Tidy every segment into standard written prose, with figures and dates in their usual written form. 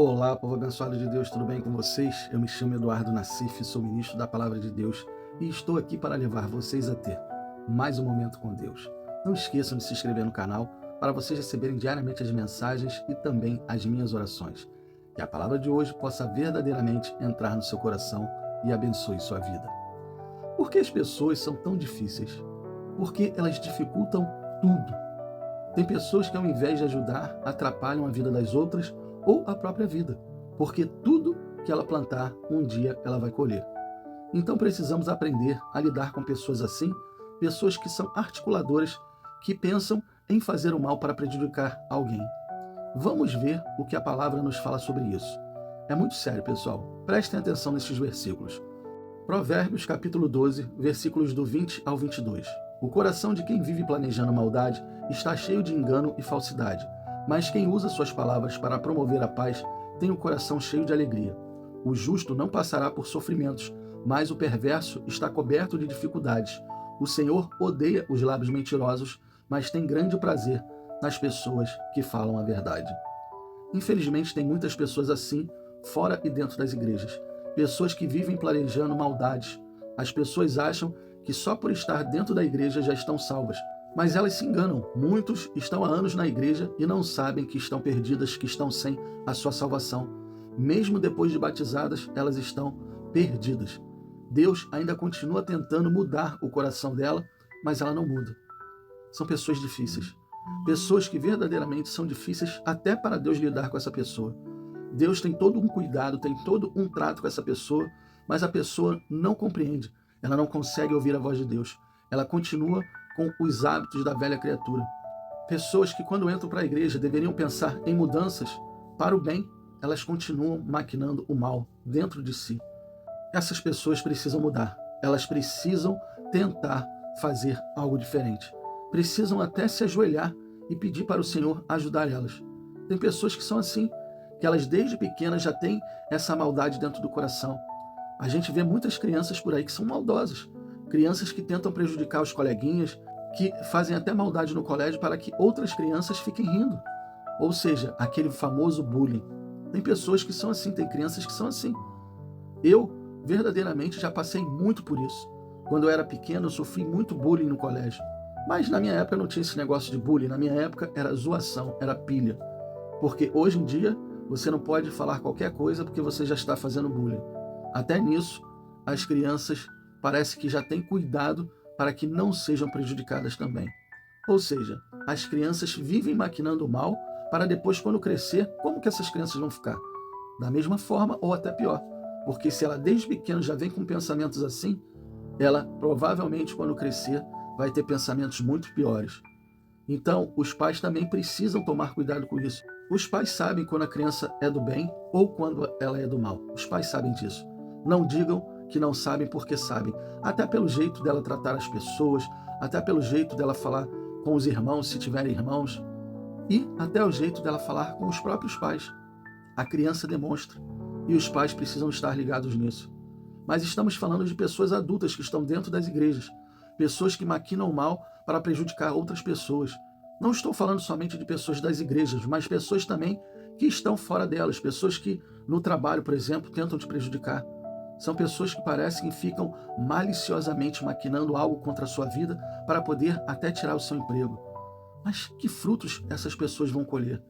Olá, povo abençoado de Deus, tudo bem com vocês? Eu me chamo Eduardo Nassif, sou ministro da Palavra de Deus e estou aqui para levar vocês a ter mais um momento com Deus. Não esqueçam de se inscrever no canal para vocês receberem diariamente as mensagens e também as minhas orações. Que a palavra de hoje possa verdadeiramente entrar no seu coração e abençoe sua vida. Por que as pessoas são tão difíceis? Porque elas dificultam tudo. Tem pessoas que, ao invés de ajudar, atrapalham a vida das outras ou a própria vida, porque tudo que ela plantar, um dia ela vai colher. Então precisamos aprender a lidar com pessoas assim, pessoas que são articuladoras, que pensam em fazer o mal para prejudicar alguém. Vamos ver o que a palavra nos fala sobre isso. É muito sério, pessoal. Prestem atenção nesses versículos. Provérbios capítulo 12, versículos do 20 ao 22. O coração de quem vive planejando maldade está cheio de engano e falsidade, mas quem usa suas palavras para promover a paz tem o coração cheio de alegria. O justo não passará por sofrimentos, mas o perverso está coberto de dificuldades. O Senhor odeia os lábios mentirosos, mas tem grande prazer nas pessoas que falam a verdade. Infelizmente, tem muitas pessoas assim, fora e dentro das igrejas. Pessoas que vivem planejando maldades. As pessoas acham que só por estar dentro da igreja já estão salvas. Mas elas se enganam. Muitos estão há anos na igreja e não sabem que estão perdidas, que estão sem a sua salvação. Mesmo depois de batizadas, elas estão perdidas. Deus ainda continua tentando mudar o coração dela, mas ela não muda. São pessoas difíceis. Pessoas que verdadeiramente são difíceis até para Deus lidar com essa pessoa. Deus tem todo um cuidado, tem todo um trato com essa pessoa, mas a pessoa não compreende. Ela não consegue ouvir a voz de Deus. Ela continua com os hábitos da velha criatura. Pessoas que, quando entram para a igreja, deveriam pensar em mudanças para o bem, elas continuam maquinando o mal dentro de si. Essas pessoas precisam mudar. Elas precisam tentar fazer algo diferente. Precisam até se ajoelhar e pedir para o Senhor ajudar elas. Tem pessoas que são assim, que elas desde pequenas já têm essa maldade dentro do coração. A gente vê muitas crianças por aí que são maldosas. Crianças que tentam prejudicar os coleguinhas, que fazem até maldade no colégio para que outras crianças fiquem rindo. Ou seja, aquele famoso bullying. Tem pessoas que são assim, tem crianças que são assim. Eu, verdadeiramente, já passei muito por isso. Quando eu era pequeno, eu sofri muito bullying no colégio. Mas na minha época não tinha esse negócio de bullying. Na minha época era zoação, era pilha. Porque hoje em dia, você não pode falar qualquer coisa porque você já está fazendo bullying. Até nisso, as crianças parece que já têm cuidado para que não sejam prejudicadas também. Ou seja, as crianças vivem maquinando o mal para depois, quando crescer, como que essas crianças vão ficar? Da mesma forma ou até pior. Porque se ela desde pequeno já vem com pensamentos assim, ela provavelmente, quando crescer, vai ter pensamentos muito piores. Então, os pais também precisam tomar cuidado com isso. Os pais sabem quando a criança é do bem ou quando ela é do mal. Os pais sabem disso. Não digam que não sabem porque sabem. Até pelo jeito dela tratar as pessoas, até pelo jeito dela falar com os irmãos, se tiverem irmãos, e até o jeito dela falar com os próprios pais. A criança demonstra, e os pais precisam estar ligados nisso. Mas estamos falando de pessoas adultas que estão dentro das igrejas, pessoas que maquinam o mal para prejudicar outras pessoas. Não estou falando somente de pessoas das igrejas, mas pessoas também que estão fora delas, pessoas que no trabalho, por exemplo, tentam te prejudicar. São pessoas que parecem que ficam maliciosamente maquinando algo contra a sua vida para poder até tirar o seu emprego. Mas que frutos essas pessoas vão colher?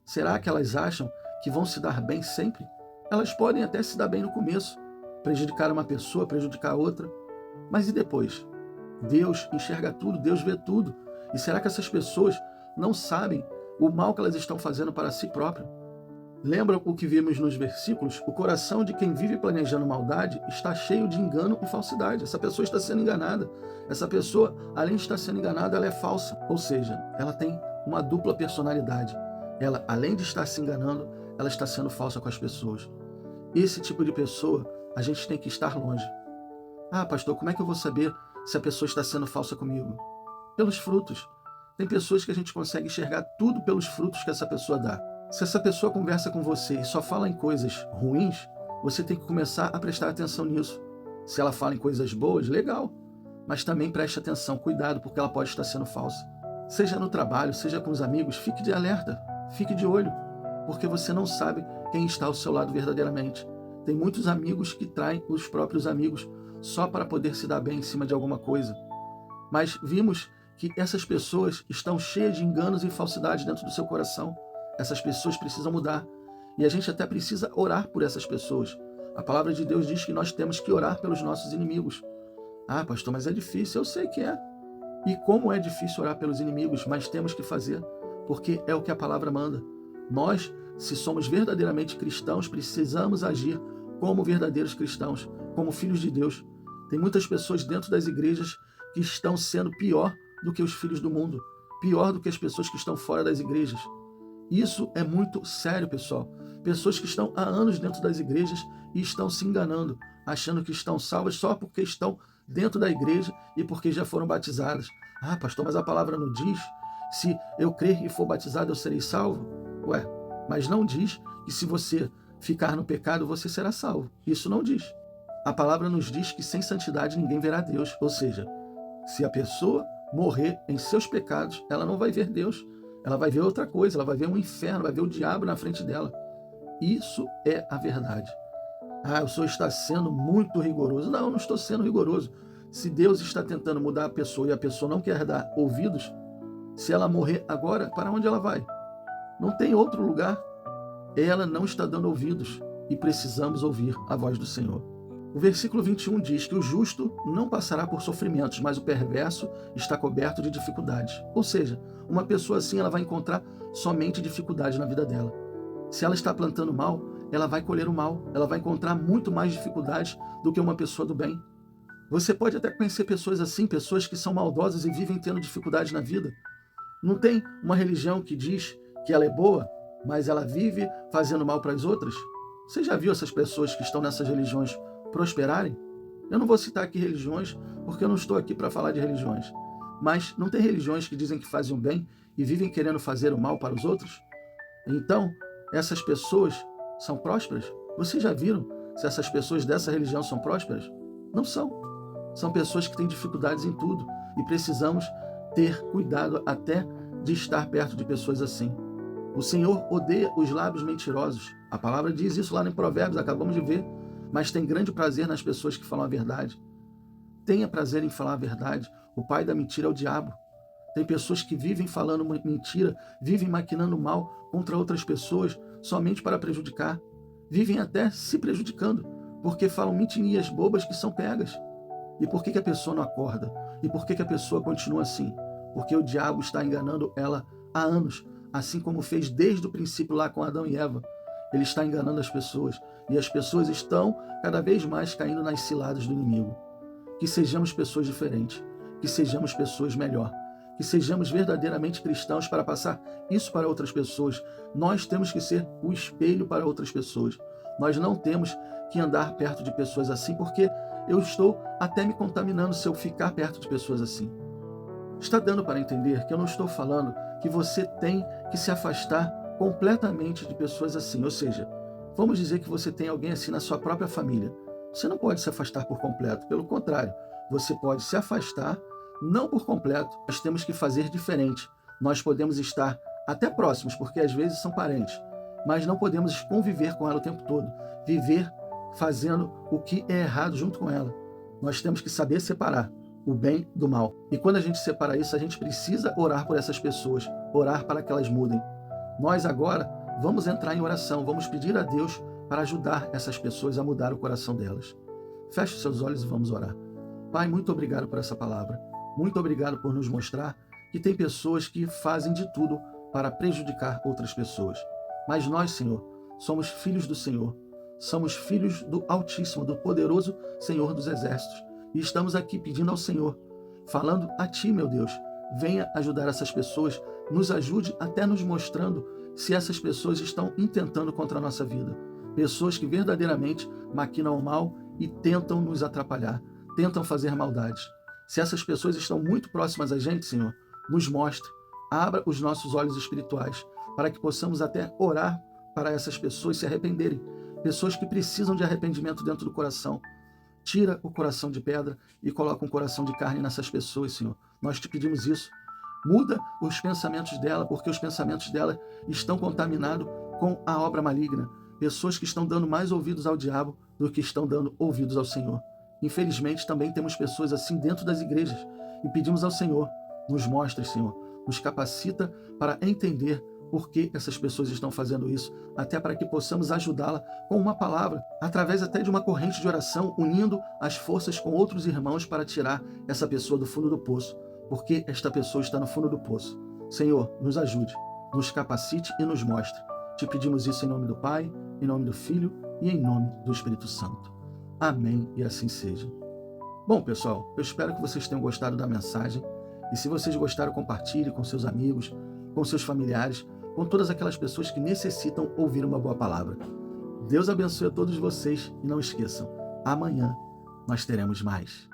Será que elas acham que vão se dar bem sempre? Elas podem até se dar bem no começo, prejudicar uma pessoa, prejudicar outra. Mas e depois? Deus enxerga tudo, Deus vê tudo. E será que essas pessoas não sabem o mal que elas estão fazendo para si próprias? Lembram o que vimos nos versículos? O coração de quem vive planejando maldade está cheio de engano e falsidade. Essa pessoa está sendo enganada. Essa pessoa, além de estar sendo enganada, ela é falsa. Ou seja, ela tem uma dupla personalidade. Ela, além de estar se enganando, ela está sendo falsa com as pessoas. Esse tipo de pessoa, a gente tem que estar longe. Ah, pastor, como é que eu vou saber se a pessoa está sendo falsa comigo? Pelos frutos. Tem pessoas que a gente consegue enxergar tudo pelos frutos que essa pessoa dá. Se essa pessoa conversa com você e só fala em coisas ruins, você tem que começar a prestar atenção nisso. Se ela fala em coisas boas, legal. Mas também preste atenção, cuidado, porque ela pode estar sendo falsa. Seja no trabalho, seja com os amigos, fique de alerta, fique de olho. Porque você não sabe quem está ao seu lado verdadeiramente. Tem muitos amigos que traem os próprios amigos só para poder se dar bem em cima de alguma coisa. Mas vimos que essas pessoas estão cheias de enganos e falsidade dentro do seu coração. Essas pessoas precisam mudar. E a gente até precisa orar por essas pessoas. A palavra de Deus diz que nós temos que orar pelos nossos inimigos. Ah, pastor, mas é difícil. Eu sei que é. E como é difícil orar pelos inimigos, mas temos que fazer, porque é o que a palavra manda. Nós, se somos verdadeiramente cristãos, precisamos agir como verdadeiros cristãos, como filhos de Deus. Tem muitas pessoas dentro das igrejas que estão sendo pior do que os filhos do mundo, pior do que as pessoas que estão fora das igrejas. Isso é muito sério, pessoal. Pessoas que estão há anos dentro das igrejas e estão se enganando, achando que estão salvas só porque estão dentro da igreja e porque já foram batizadas. Ah, pastor, mas a palavra não diz, se eu crer e for batizado eu serei salvo? Ué, mas não diz que se você ficar no pecado você será salvo. Isso não diz. A palavra nos diz que sem santidade ninguém verá Deus. Ou seja, se a pessoa morrer em seus pecados, ela não vai ver Deus. Ela vai ver outra coisa, ela vai ver um inferno, vai ver o diabo na frente dela. Isso é a verdade. Ah, o senhor está sendo muito rigoroso. Não, eu não estou sendo rigoroso. Se Deus está tentando mudar a pessoa e a pessoa não quer dar ouvidos, se ela morrer agora, para onde ela vai? Não tem outro lugar. Ela não está dando ouvidos e precisamos ouvir a voz do Senhor. O versículo 21 diz que o justo não passará por sofrimentos, mas o perverso está coberto de dificuldades. Ou seja, uma pessoa assim ela vai encontrar somente dificuldade na vida dela. Se ela está plantando mal, ela vai colher o mal. Ela vai encontrar muito mais dificuldades do que uma pessoa do bem. Você pode até conhecer pessoas assim, pessoas que são maldosas e vivem tendo dificuldades na vida. Não tem uma religião que diz que ela é boa, mas ela vive fazendo mal para as outras? Você já viu essas pessoas que estão nessas religiões prosperarem? Eu não vou citar aqui religiões, porque eu não estou aqui para falar de religiões. Mas não tem religiões que dizem que fazem o bem e vivem querendo fazer o mal para os outros? Então, essas pessoas são prósperas? Vocês já viram se essas pessoas dessa religião são prósperas? Não são. São pessoas que têm dificuldades em tudo e precisamos ter cuidado até de estar perto de pessoas assim. O Senhor odeia os lábios mentirosos. A palavra diz isso lá em Provérbios, acabamos de ver. Mas tem grande prazer nas pessoas que falam a verdade. Tenha prazer em falar a verdade. O pai da mentira é o diabo. Tem pessoas que vivem falando mentira, vivem maquinando mal contra outras pessoas somente para prejudicar. Vivem até se prejudicando, porque falam mentirinhas bobas que são pegas. E por que a pessoa não acorda? E por que a pessoa continua assim? Porque o diabo está enganando ela há anos, assim como fez desde o princípio lá com Adão e Eva. Ele está enganando as pessoas. E as pessoas estão cada vez mais caindo nas ciladas do inimigo. Que sejamos pessoas diferentes. Que sejamos pessoas melhor. Que sejamos verdadeiramente cristãos para passar isso para outras pessoas. Nós temos que ser o espelho para outras pessoas. Nós não temos que andar perto de pessoas assim, porque eu estou até me contaminando se eu ficar perto de pessoas assim. Está dando para entender que eu não estou falando que você tem que se afastar completamente de pessoas assim. Ou seja, vamos dizer que você tem alguém assim na sua própria família. Você não pode se afastar por completo. Pelo contrário, você pode se afastar, não por completo. Nós temos que fazer diferente. Nós podemos estar até próximos, porque às vezes são parentes, mas não podemos conviver com ela o tempo todo. Viver fazendo o que é errado junto com ela. Nós temos que saber separar o bem do mal. E quando a gente separa isso, a gente precisa orar por essas pessoas, orar para que elas mudem. Nós agora vamos entrar em oração, vamos pedir a Deus para ajudar essas pessoas a mudar o coração delas. Feche os seus olhos e vamos orar. Pai, muito obrigado por essa palavra. Muito obrigado por nos mostrar que tem pessoas que fazem de tudo para prejudicar outras pessoas. Mas nós, Senhor, somos filhos do Senhor. Somos filhos do Altíssimo, do poderoso Senhor dos Exércitos. E estamos aqui pedindo ao Senhor, falando a Ti, meu Deus, venha ajudar essas pessoas, nos ajude até nos mostrando se essas pessoas estão intentando contra a nossa vida. Pessoas que verdadeiramente maquinam o mal e tentam nos atrapalhar, tentam fazer maldades. Se essas pessoas estão muito próximas a gente, Senhor, nos mostre, abra os nossos olhos espirituais, para que possamos até orar para essas pessoas se arrependerem. Pessoas que precisam de arrependimento dentro do coração. Tira o coração de pedra e coloca um coração de carne nessas pessoas, Senhor. Nós te pedimos isso. Muda os pensamentos dela, porque os pensamentos dela estão contaminados com a obra maligna. pessoas que estão dando mais ouvidos ao diabo do que estão dando ouvidos ao Senhor. Infelizmente, também temos pessoas assim dentro das igrejas e pedimos ao Senhor, nos mostre, Senhor, nos capacita para entender por que essas pessoas estão fazendo isso, até para que possamos ajudá-la com uma palavra, através até de uma corrente de oração, unindo as forças com outros irmãos para tirar essa pessoa do fundo do poço, porque esta pessoa está no fundo do poço. Senhor, nos ajude, nos capacite e nos mostre. Te pedimos isso em nome do Pai, em nome do Filho e em nome do Espírito Santo. Amém e assim seja. Bom, pessoal, eu espero que vocês tenham gostado da mensagem e se vocês gostaram, compartilhe com seus amigos, com seus familiares, com todas aquelas pessoas que necessitam ouvir uma boa palavra. Deus abençoe a todos vocês e não esqueçam, amanhã nós teremos mais.